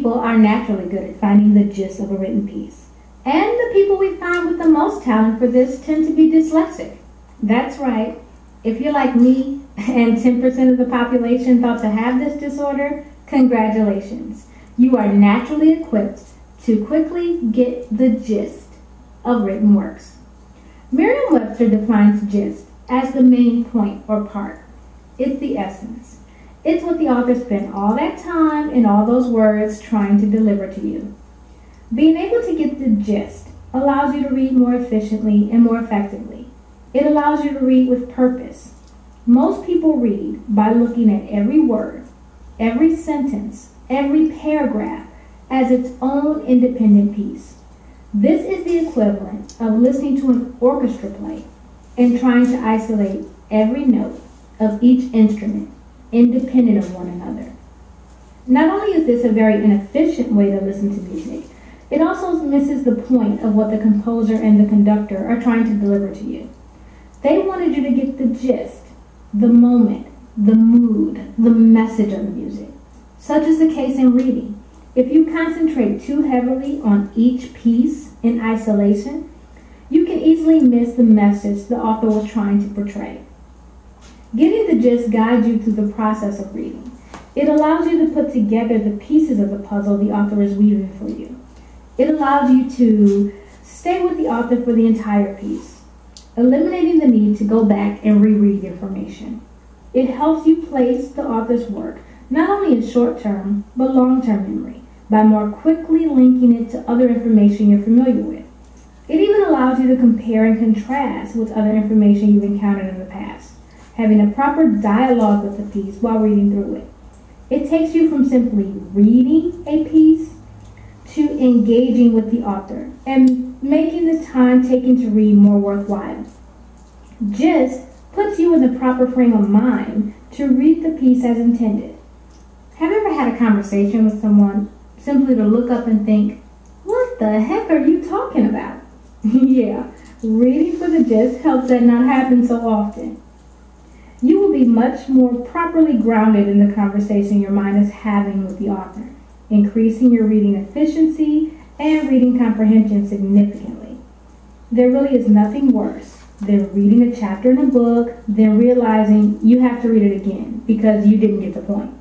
people are naturally good at finding the gist of a written piece. And the people we find with the most talent for this tend to be dyslexic. That's right. If you're like me and 10% of the population thought to have this disorder, congratulations. You are naturally equipped to quickly get the gist of written works. Merriam-Webster defines gist as the main point or part. It's the essence. It's what the author spent all that time and all those words trying to deliver to you. Being able to get the gist allows you to read more efficiently and more effectively. It allows you to read with purpose. Most people read by looking at every word, every sentence, every paragraph as its own independent piece. This is the equivalent of listening to an orchestra play and trying to isolate every note of each instrument independent of one another. Not only is this a very inefficient way to listen to music, it also misses the point of what the composer and the conductor are trying to deliver to you. They wanted you to get the gist, the moment, the mood, the message of the music. Such is the case in reading. If you concentrate too heavily on each piece in isolation, you can easily miss the message the author was trying to portray. Getting the gist guides you through the process of reading. It allows you to put together the pieces of the puzzle the author is weaving for you. It allows you to stay with the author for the entire piece, eliminating the need to go back and reread information. It helps you place the author's work not only in short-term, but long-term memory by more quickly linking it to other information you're familiar with. It even allows you to compare and contrast with other information you've encountered in the past, having a proper dialogue with the piece while reading through it. It takes you from simply reading a piece to engaging with the author and making the time taken to read more worthwhile. Gist puts you in the proper frame of mind to read the piece as intended. Have you ever had a conversation with someone simply to look up and think, what the heck are you talking about? Yeah, reading for the gist helps that not happen so often. You will be much more properly grounded in the conversation your mind is having with the author, increasing your reading efficiency and reading comprehension significantly. There really is nothing worse than reading a chapter in a book, then realizing you have to read it again because you didn't get the point.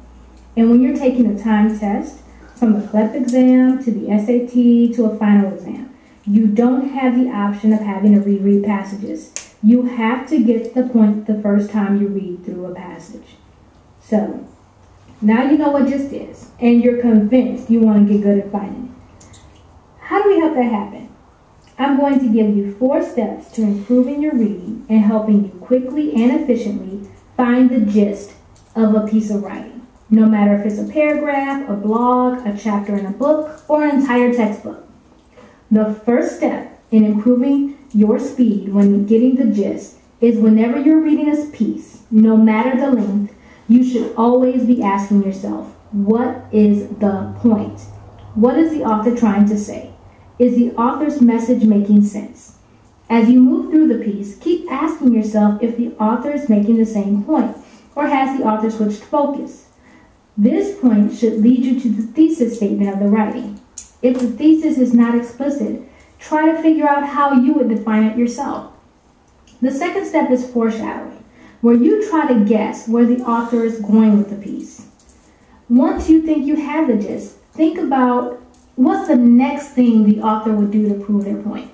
And when you're taking a timed test, from the CLEP exam to the SAT to a final exam, you don't have the option of having to reread passages. You have to get the point the first time you read through a passage. So, now you know what gist is, and you're convinced you want to get good at finding it. How do we help that happen? I'm going to give you 4 steps to improving your reading and helping you quickly and efficiently find the gist of a piece of writing, no matter if it's a paragraph, a blog, a chapter in a book, or an entire textbook. The first step in improving your speed when getting the gist is whenever you're reading a piece, no matter the length, you should always be asking yourself, what is the point? What is the author trying to say? Is the author's message making sense? As you move through the piece, keep asking yourself if the author is making the same point, or has the author switched focus. This point should lead you to the thesis statement of the writing. If the thesis is not explicit, try to figure out how you would define it yourself. The second step is foreshadowing, where you try to guess where the author is going with the piece. Once you think you have the gist, think about what's the next thing the author would do to prove their point.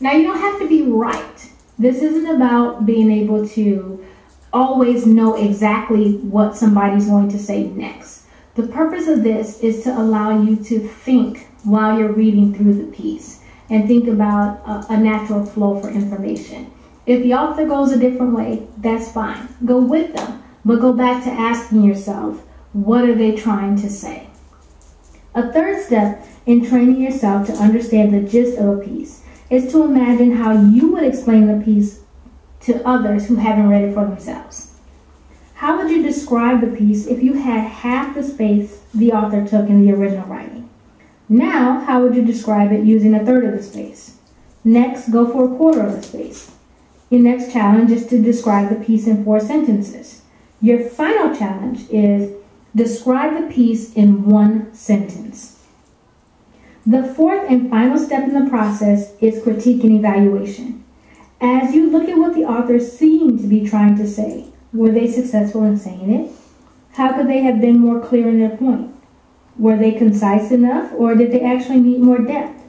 Now, you don't have to be right. This isn't about being able to always know exactly what somebody's going to say next. The purpose of this is to allow you to think while you're reading through the piece and think about a natural flow for information. If the author goes a different way, that's fine. Go with them, but go back to asking yourself, what are they trying to say? A third step in training yourself to understand the gist of a piece is to imagine how you would explain the piece to others who haven't read it for themselves. How would you describe the piece if you had half the space the author took in the original writing? Now, how would you describe it using a third of the space? Next, go for a quarter of the space. Your next challenge is to describe the piece in 4 sentences. Your final challenge is describe the piece in 1 sentence. The fourth and final step in the process is critique and evaluation. As you look at what the author seemed to be trying to say, were they successful in saying it? How could they have been more clear in their point? Were they concise enough, or did they actually need more depth?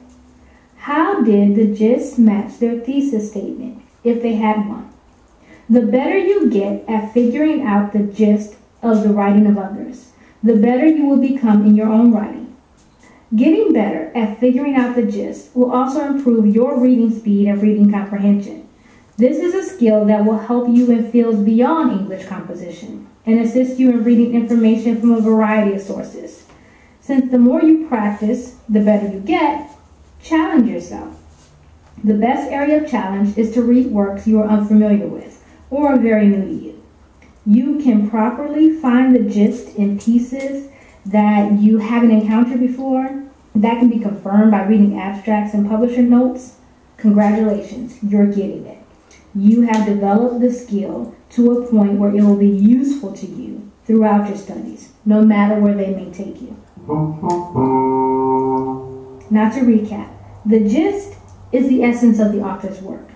How did the gist match their thesis statement, if they had one? The better you get at figuring out the gist of the writing of others, the better you will become in your own writing. Getting better at figuring out the gist will also improve your reading speed and reading comprehension. This is a skill that will help you in fields beyond English composition and assist you in reading information from a variety of sources. Since the more you practice, the better you get, challenge yourself. The best area of challenge is to read works you are unfamiliar with or are very new to you. You can properly find the gist in pieces that you haven't encountered before. That can be confirmed by reading abstracts and publisher notes. Congratulations, you're getting it. You have developed the skill to a point where it will be useful to you throughout your studies, no matter where they may take you. Now to recap, the gist is the essence of the author's work.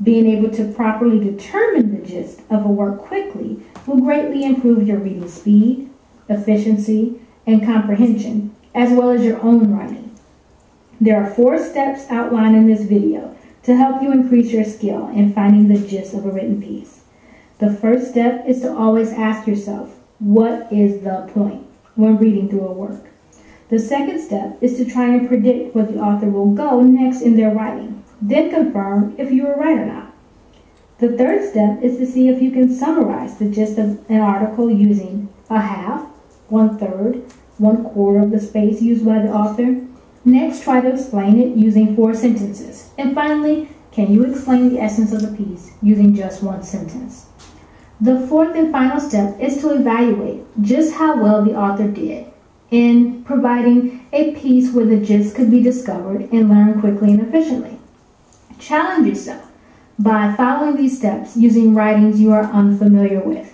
Being able to properly determine the gist of a work quickly will greatly improve your reading speed, efficiency, and comprehension, as well as your own writing. There are 4 steps outlined in this video to help you increase your skill in finding the gist of a written piece. The first step is to always ask yourself, what is the point when reading through a work? The second step is to try and predict where the author will go next in their writing, then confirm if you are right or not. The third step is to see if you can summarize the gist of an article using a half, 1/3, 1/4 of the space used by the author. Next, try to explain it using 4 sentences. And finally, can you explain the essence of the piece using just 1 sentence? The fourth and final step is to evaluate just how well the author did in providing a piece where the gist could be discovered and learned quickly and efficiently. Challenge yourself by following these steps using writings you are unfamiliar with.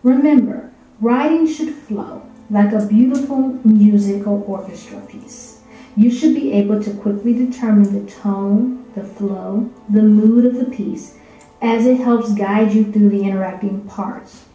Remember, writing should flow like a beautiful musical orchestra piece. You should be able to quickly determine the tone, the flow, the mood of the piece as it helps guide you through the interacting parts.